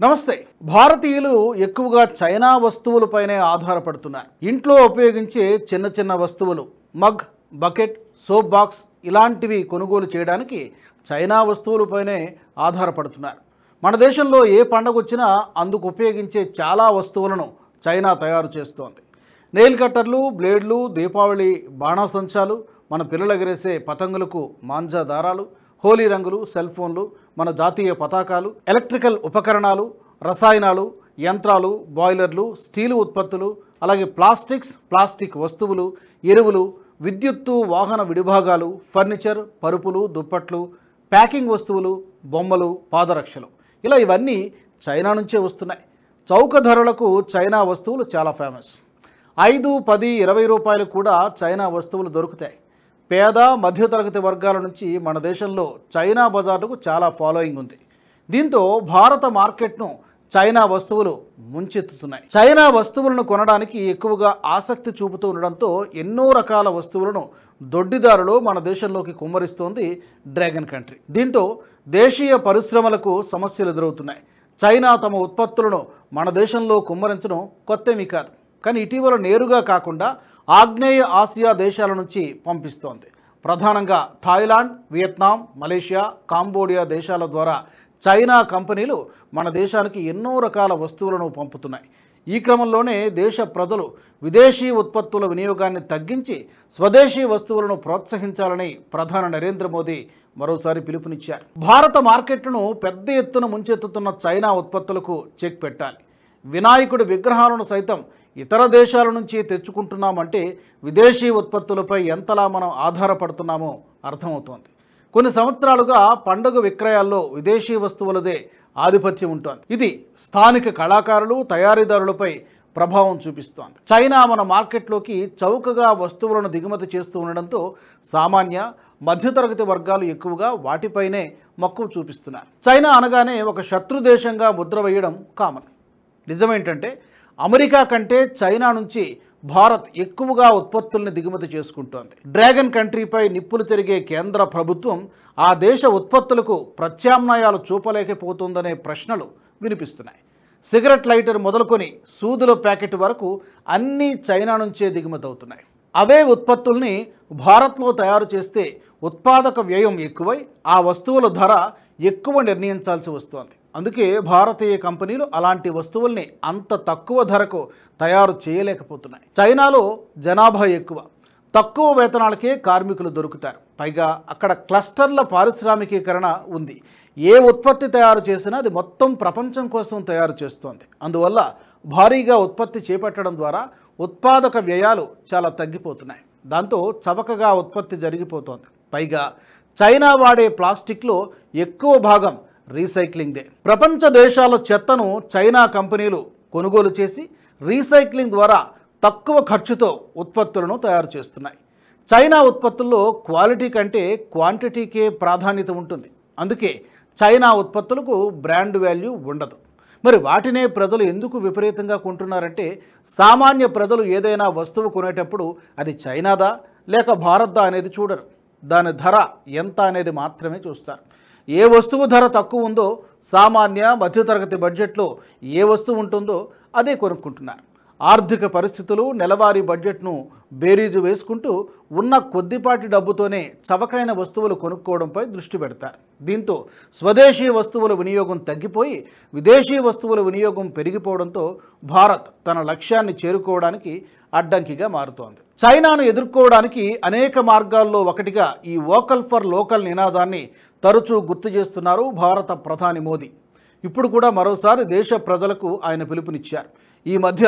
నమస్తే. భారతీయులు ఎక్కువగా చైనా వస్తువులపైనే ఆధారపడుతున్నారు. ఇంట్లో ఉపయోగించే చిన్న చిన్న వస్తువులు, మగ్, బకెట్, సోప్ బాక్స్ ఇలాంటివి కొనుగోలు చేయడానికి చైనా వస్తువులపైనే ఆధారపడుతున్నారు. మన దేశంలో ఏ పండగ వచ్చినా అందుకు ఉపయోగించే చాలా వస్తువులను చైనా తయారు చేస్తోంది. నెయిల్ కట్టర్లు, బ్లేడ్లు, దీపావళి బాణాసంచాలు, మన పిల్లలు ఎగరేసే పతంగులకు మాంజా దారాలు, హోలీ రంగులు, సెల్ ఫోన్లు, మన జాతీయ పతాకాలు, ఎలక్ట్రికల్ ఉపకరణాలు, రసాయనాలు, యంత్రాలు, బాయిలర్లు, స్టీలు ఉత్పత్తులు, అలాగే ప్లాస్టిక్ వస్తువులు, ఎరువులు, విద్యుత్తు, వాహన విడిభాగాలు, ఫర్నిచర్, పరుపులు, దుప్పట్లు, ప్యాకింగ్ వస్తువులు, బొమ్మలు, పాదరక్షలు ఇలా ఇవన్నీ చైనా నుంచే వస్తున్నాయి. చౌక ధరలకు చైనా వస్తువులు చాలా ఫేమస్. 5, 10, 20 రూపాయలు కూడా చైనా వస్తువులు దొరుకుతాయి. పేద మధ్యతరగతి వర్గాల నుంచి మన దేశంలో చైనా బజార్లకు చాలా ఫాలోయింగ్ ఉంది. దీంతో భారత మార్కెట్ను చైనా వస్తువులు ముంచెత్తుతున్నాయి. చైనా వస్తువులను కొనడానికి ఎక్కువగా ఆసక్తి చూపుతూ ఉండడంతో ఎన్నో రకాల వస్తువులను దొడ్డిదారులు మన దేశంలోకి కుమ్మరిస్తోంది డ్రాగన్ కంట్రీ. దీంతో దేశీయ పరిశ్రమలకు సమస్యలు ఎదురవుతున్నాయి. చైనా తమ ఉత్పత్తులను మన దేశంలో కుమ్మరించడం కొత్తేమీ కాదు. కానీ ఇటీవల నేరుగా కాకుండా ఆగ్నేయ ఆసియా దేశాల నుంచి పంపిస్తోంది. ప్రధానంగా థాయిలాండ్, వియత్నాం, మలేషియా, కాంబోడియా దేశాల ద్వారా చైనా కంపెనీలు మన దేశానికి ఎన్నో రకాల వస్తువులను పంపుతున్నాయి. ఈ క్రమంలోనే దేశ ప్రజలు విదేశీ ఉత్పత్తుల వినియోగాన్ని తగ్గించి స్వదేశీ వస్తువులను ప్రోత్సహించాలని ప్రధాని నరేంద్ర మోదీ మరోసారి పిలుపునిచ్చారు. భారత మార్కెట్లను పెద్ద ఎత్తున ముంచెత్తుతున్న చైనా ఉత్పత్తులకు చెక్ పెట్టాలి. వినాయకుడి విగ్రహాలను సైతం ఇతర దేశాల నుంచి తెచ్చుకుంటున్నామంటే విదేశీ ఉత్పత్తులపై ఎంతలా మనం ఆధారపడుతున్నామో అర్థమవుతోంది. కొన్ని సంవత్సరాలుగా పండుగ విక్రయాల్లో విదేశీ వస్తువులదే ఆధిపత్యం ఉంటుంది. ఇది స్థానిక కళాకారులు, తయారీదారులపై ప్రభావం చూపిస్తోంది. చైనా మన మార్కెట్లోకి చౌకగా వస్తువులను దిగుమతి చేస్తూ ఉండడంతో సామాన్య, మధ్యతరగతి వర్గాలు ఎక్కువగా వాటిపైనే మక్కువ చూపిస్తున్నారు. చైనా అనగానే ఒక శత్రు దేశంగా ముద్ర వేయడం కామన్. నిజమేంటంటే అమెరికా కంటే చైనా నుంచి భారత్ ఎక్కువగా ఉత్పత్తుల్ని దిగుమతి చేసుకుంటోంది. డ్రాగన్ కంట్రీపై నిప్పులు చెరిగే కేంద్ర ప్రభుత్వం ఆ దేశ ఉత్పత్తులకు ప్రత్యామ్నాయాలు చూపలేకపోతుందనే ప్రశ్నలు వినిపిస్తున్నాయి. సిగరెట్ లైటర్ మొదలుకొని సూదుల ప్యాకెట్ వరకు అన్నీ చైనా నుంచే దిగుమతి అవుతున్నాయి. అవే ఉత్పత్తుల్ని భారత్లో తయారు చేస్తే ఉత్పాదక వ్యయం ఎక్కువై ఆ వస్తువుల ధర ఎక్కువ నిర్ణయించాల్సి వస్తోంది. అందుకే భారతీయ కంపెనీలు అలాంటి వస్తువుల్ని అంత తక్కువ ధరకు తయారు చేయలేకపోతున్నాయి. చైనాలో జనాభా ఎక్కువ, తక్కువ వేతనాలకే కార్మికులు దొరుకుతారు. పైగా అక్కడ క్లస్టర్ల పారిశ్రామికీకరణ ఉంది. ఏ ఉత్పత్తి తయారు చేసినా అది మొత్తం ప్రపంచం కోసం తయారు చేస్తోంది. అందువల్ల భారీగా ఉత్పత్తి చేపట్టడం ద్వారా ఉత్పాదక వ్యయాలు చాలా తగ్గిపోతున్నాయి. దాంతో చవకగా ఉత్పత్తి జరిగిపోతోంది. పైగా చైనా వాడే ప్లాస్టిక్లో ఎక్కువ భాగం రీసైక్లింగ్దే. ప్రపంచ దేశాల చెత్తను చైనా కంపెనీలు కొనుగోలు చేసి రీసైక్లింగ్ ద్వారా తక్కువ ఖర్చుతో ఉత్పత్తులను తయారు చేస్తున్నాయి. చైనా ఉత్పత్తుల్లో క్వాలిటీ కంటే క్వాంటిటీకే ప్రాధాన్యత ఉంటుంది. అందుకే చైనా ఉత్పత్తులకు బ్రాండ్ వాల్యూ ఉండదు. మరి వాటినే ప్రజలు ఎందుకు విపరీతంగా కొంటున్నారంటే సామాన్య ప్రజలు ఏదైనా వస్తువు కొనేటప్పుడు అది చైనాదా లేక భారత్దా అనేది చూడరు. దాని ధర ఎంత అనేది మాత్రమే చూస్తారు. ఏ వస్తువు ధర తక్కువ ఉందో, సామాన్య మధ్యతరగతి బడ్జెట్లో ఏ వస్తువు ఉంటుందో అదే కొనుక్కుంటున్నారు. ఆర్థిక పరిస్థితులు, నెలవారీ బడ్జెట్ను బేరీజు వేసుకుంటూ ఉన్న కొద్దిపాటి డబ్బుతోనే చవకైన వస్తువులు కొనుక్కోవడంపై దృష్టి పెడతారు. దీంతో స్వదేశీ వస్తువుల వినియోగం తగ్గిపోయి విదేశీ వస్తువుల వినియోగం పెరిగిపోవడంతో భారత్ తన లక్ష్యాన్ని చేరుకోవడానికి అడ్డంకిగా మారుతోంది. చైనాను ఎదుర్కోవడానికి అనేక మార్గాల్లో ఒకటిగా ఈ వోకల్ ఫర్ లోకల్ నినాదాన్ని తరచూ గుర్తు చేస్తున్నారు భారత ప్రధాని మోదీ. ఇప్పుడు కూడా మరోసారి దేశ ప్రజలకు ఆయన పిలుపునిచ్చారు. ఈ మధ్య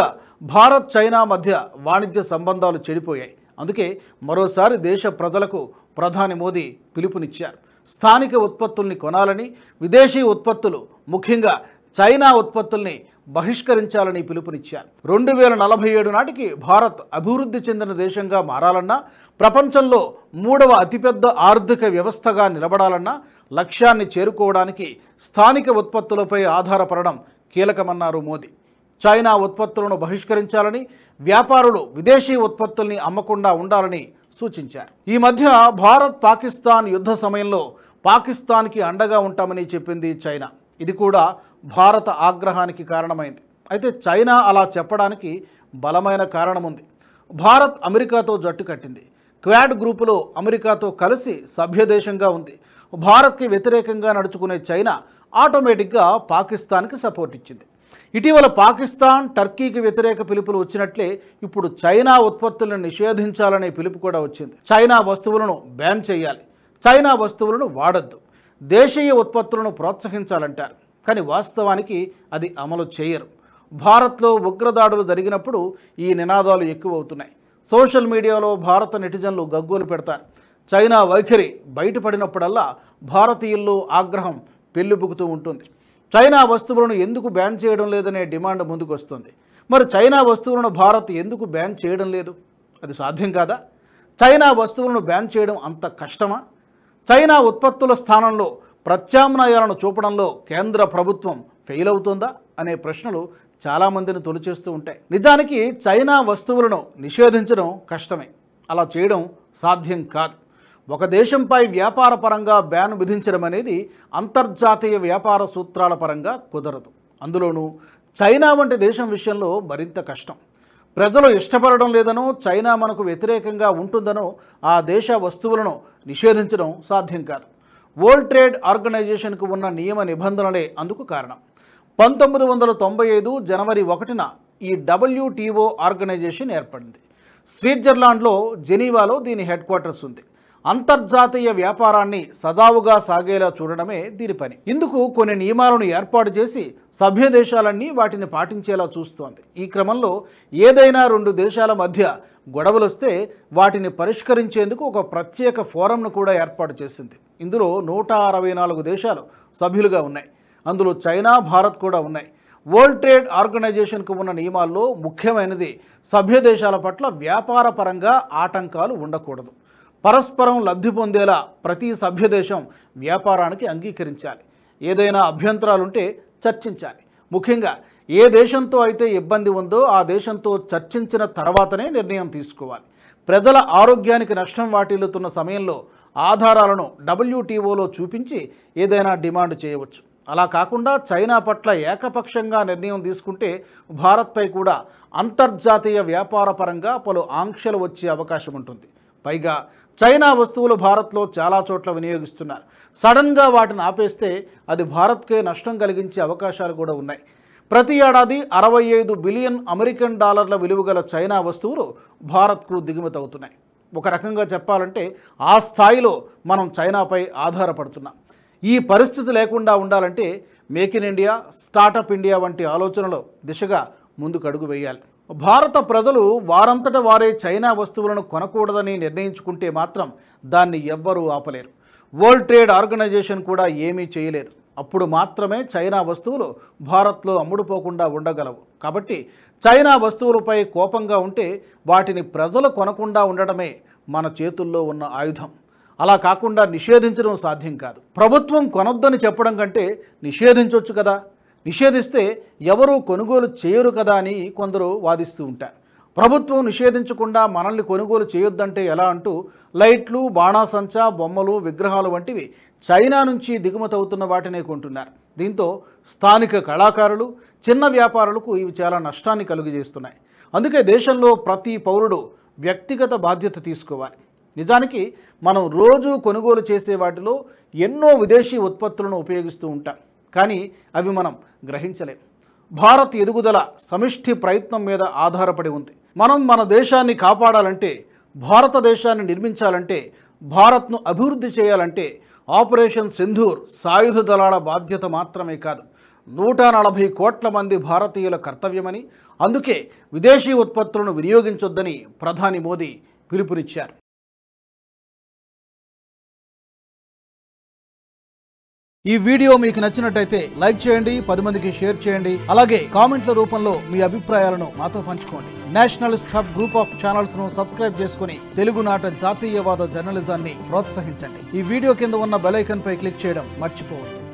భారత్ చైనా మధ్య వాణిజ్య సంబంధాలు చెడిపోయాయి. అందుకే మరోసారి దేశ ప్రజలకు ప్రధాని మోదీ పిలుపునిచ్చారు. స్థానిక ఉత్పత్తుల్ని కొనాలని, విదేశీ ఉత్పత్తులు ముఖ్యంగా చైనా ఉత్పత్తుల్ని బహిష్కరించాలని పిలుపునిచ్చారు. 2047 నాటికి భారత్ అభివృద్ధి చెందిన దేశంగా మారాలన్నా, ప్రపంచంలో 3వ అతిపెద్ద ఆర్థిక వ్యవస్థగా నిలబడాలన్నా లక్ష్యాన్ని చేరుకోవడానికి స్థానిక ఉత్పత్తులపై ఆధారపడడం కీలకమన్నారు మోదీ. చైనా ఉత్పత్తులను బహిష్కరించాలని, వ్యాపారులు విదేశీ ఉత్పత్తుల్ని అమ్మకుండా ఉండాలని సూచించారు. ఈ మధ్య భారత్ పాకిస్తాన్ యుద్ధ సమయంలో పాకిస్తాన్కి అండగా ఉంటామని చెప్పింది చైనా. ఇది కూడా భారత ఆగ్రహానికి కారణమైంది. అయితే చైనా అలా చెప్పడానికి బలమైన కారణం ఉంది. భారత్ అమెరికాతో జట్టు కట్టింది. క్వాడ్ గ్రూపులో అమెరికాతో కలిసి సభ్యదేశంగా ఉంది. భారత్కి వ్యతిరేకంగా నడుచుకునే చైనా ఆటోమేటిక్గా పాకిస్తాన్కి సపోర్ట్ ఇచ్చింది. ఇటీవల పాకిస్తాన్, టర్కీకి వ్యతిరేక పిలుపులు వచ్చినట్లే ఇప్పుడు చైనా ఉత్పత్తులను నిషేధించాలనే పిలుపు కూడా వచ్చింది. చైనా వస్తువులను బ్యాన్ చేయాలి, చైనా వస్తువులను వాడొద్దు, దేశీయ ఉత్పత్తులను ప్రోత్సహించాలంటారు. కానీ వాస్తవానికి అది అమలు చేయరు. భారత్లో ఉగ్రదాడులు జరిగినప్పుడు ఈ నినాదాలు ఎక్కువవుతున్నాయి. సోషల్ మీడియాలో భారత నెటిజన్లు గగ్గోలు పెడతారు. చైనా వైఖరి బయటపడినప్పుడల్లా భారతీయుల్లో ఆగ్రహం పెళ్లిబుకుతూ ఉంటుంది. చైనా వస్తువులను ఎందుకు బ్యాన్ చేయడం లేదనే డిమాండ్ ముందుకు వస్తుంది. మరి చైనా వస్తువులను భారత్ ఎందుకు బ్యాన్ చేయడం లేదు? అది సాధ్యం కాదా? చైనా వస్తువులను బ్యాన్ చేయడం అంత కష్టమా? చైనా ఉత్పత్తుల స్థానంలో ప్రత్యామ్నాయాలను చూపడంలో కేంద్ర ప్రభుత్వం ఫెయిల్ అవుతుందా అనే ప్రశ్నలు చాలామందిని తొలిచేస్తూ ఉంటాయి. నిజానికి చైనా వస్తువులను నిషేధించడం కష్టమే, అలా చేయడం సాధ్యం కాదు. ఒక దేశంపై వ్యాపార పరంగా బ్యాన్ విధించడం అనేది అంతర్జాతీయ వ్యాపార సూత్రాల పరంగా కుదరదు. అందులోనూ చైనా వంటి దేశం విషయంలో మరింత కష్టం. ప్రజలు ఇష్టపడడం లేదనో, చైనా మనకు వ్యతిరేకంగా ఉంటుందనో ఆ దేశ వస్తువులను నిషేధించడం సాధ్యం కాదు. వరల్డ్ ట్రేడ్ ఆర్గనైజేషన్కు ఉన్న నియమ నిబంధనలే అందుకు కారణం. 1995 జనవరి 1న ఈ WTO ఆర్గనైజేషన్ ఏర్పడింది. స్విట్జర్లాండ్లో జెనీవాలో దీని హెడ్ క్వార్టర్స్ ఉంది. అంతర్జాతీయ వ్యాపారాన్ని సజావుగా సాగేలా చూడడమే దీని పని. ఇందుకు కొన్ని నియమాలను ఏర్పాటు చేసి సభ్య దేశాలన్నీ వాటిని పాటించేలా చూస్తోంది. ఈ క్రమంలో ఏదైనా రెండు దేశాల మధ్య గొడవలు వస్తే వాటిని పరిష్కరించేందుకు ఒక ప్రత్యేక ఫోరంను కూడా ఏర్పాటు చేసింది. ఇందులో 164 దేశాలు సభ్యులుగా ఉన్నాయి. అందులో చైనా, భారత్ కూడా ఉన్నాయి. వరల్డ్ ట్రేడ్ ఆర్గనైజేషన్కు ఉన్న నియమాల్లో ముఖ్యమైనది సభ్య దేశాల పట్ల వ్యాపార పరంగా ఆటంకాలు ఉండకూడదు. పరస్పరం లబ్ధి పొందేలా ప్రతి సభ్య దేశం వ్యాపారానికి అంగీకరించాలి. ఏదైనా అభ్యంతరాలుంటే చర్చించాలి. ముఖ్యంగా ఏ దేశంతో అయితే ఇబ్బంది ఉందో ఆ దేశంతో చర్చించిన తర్వాతనే నిర్ణయం తీసుకోవాలి. ప్రజల ఆరోగ్యానికి నష్టం వాటిల్లుతున్న సమయంలో ఆధారాలను WTOలో చూపించి ఏదైనా డిమాండ్ చేయవచ్చు. అలా కాకుండా చైనా పట్ల ఏకపక్షంగా నిర్ణయం తీసుకుంటే భారత్పై కూడా అంతర్జాతీయ వ్యాపార పరంగా పలు ఆంక్షలు వచ్చే అవకాశం ఉంటుంది. పైగా చైనా వస్తువులు భారత్లో చాలా చోట్ల వినియోగిస్తున్నారు. సడన్గా వాటిని ఆపేస్తే అది భారత్కే నష్టం కలిగించే అవకాశాలు కూడా ఉన్నాయి. ప్రతి ఏడాది 65 బిలియన్ అమెరికన్ డాలర్ల విలువగల చైనా వస్తువులు భారత్కు దిగుమతి అవుతున్నాయి. ఒక రకంగా చెప్పాలంటే ఆ స్థాయిలో మనం చైనాపై ఆధారపడుతున్నాం. ఈ పరిస్థితి లేకుండా ఉండాలంటే make in India, startup India వంటి ఆలోచనలు దిశగా ముందుకు అడుగు వేయాలి. భారత ప్రజలు వారంతట వారే చైనా వస్తువులను కొనకూడదని నిర్ణయించుకుంటే మాత్రం దాన్ని ఎవ్వరూ ఆపలేరు. వరల్డ్ ట్రేడ్ ఆర్గనైజేషన్ కూడా ఏమీ చేయలేదు. అప్పుడు మాత్రమే చైనా వస్తువులు భారత్లో అమ్ముడుపోకుండా ఉండగలవు. కాబట్టి చైనా వస్తువులపై కోపంగా ఉంటే వాటిని ప్రజలు కొనకుండా ఉండడమే మన చేతుల్లో ఉన్న ఆయుధం. అలా కాకుండా నిషేధించడం సాధ్యం కాదు. ప్రభుత్వం కొనొద్దని చెప్పడం కంటే నిషేధించవచ్చు కదా, నిషేధిస్తే ఎవరూ కొనుగోలు చేయరు కదా అని కొందరు వాదిస్తూ ఉంటారు. ప్రభుత్వం నిషేధించకుండా మనల్ని కొనుగోలు చేయొద్దంటే ఎలా అంటూ లైట్లు, బాణాసంచా, బొమ్మలు, విగ్రహాలు వంటివి చైనా నుంచి దిగుమతి అవుతున్న వాటినే కొంటున్నారు. దీంతో స్థానిక కళాకారులు, చిన్న వ్యాపారులకు ఇవి చాలా నష్టాన్ని కలుగజేస్తున్నాయి. అందుకే దేశంలో ప్రతి పౌరుడు వ్యక్తిగత బాధ్యత తీసుకోవాలి. నిజానికి మనం రోజు కొనుగోలు చేసే వాటిలో ఎన్నో విదేశీ ఉత్పత్తులను ఉపయోగిస్తూ ఉంటాం, కానీ అవి మనం గ్రహించలేం. భారత్ ఎదుగుదల సమిష్టి ప్రయత్నం మీద ఆధారపడి ఉంది. మనం మన దేశాన్ని కాపాడాలంటే, భారతదేశాన్ని నిర్మించాలంటే, భారత్ను అభివృద్ధి చేయాలంటే ఆపరేషన్ సింధూర్ సాయుధ దళాల బాధ్యత మాత్రమే కాదు, 140 కోట్ల మంది భారతీయుల కర్తవ్యమని, అందుకే విదేశీ ఉత్పత్తులను వినియోగించొద్దని ప్రధాని మోదీ పిలుపునిచ్చారు. ఈ వీడియో మీకు నచ్చినట్టయితే లైక్ చేయండి, 10 మందికి షేర్ చేయండి. అలాగే కామెంట్ల రూపంలో మీ అభిప్రాయాలను మాతో పంచుకోండి. Nationalist hub group of channels ను సబ్స్క్రైబ్ చేసుకుని తెలుగునాట జాతీయవాద జర్నలిజాన్ని ప్రోత్సహించండి. ఈ వీడియో కింద ఉన్న బెల్ ఐకాన్ పై క్లిక్ చేయడం మర్చిపోవద్దు.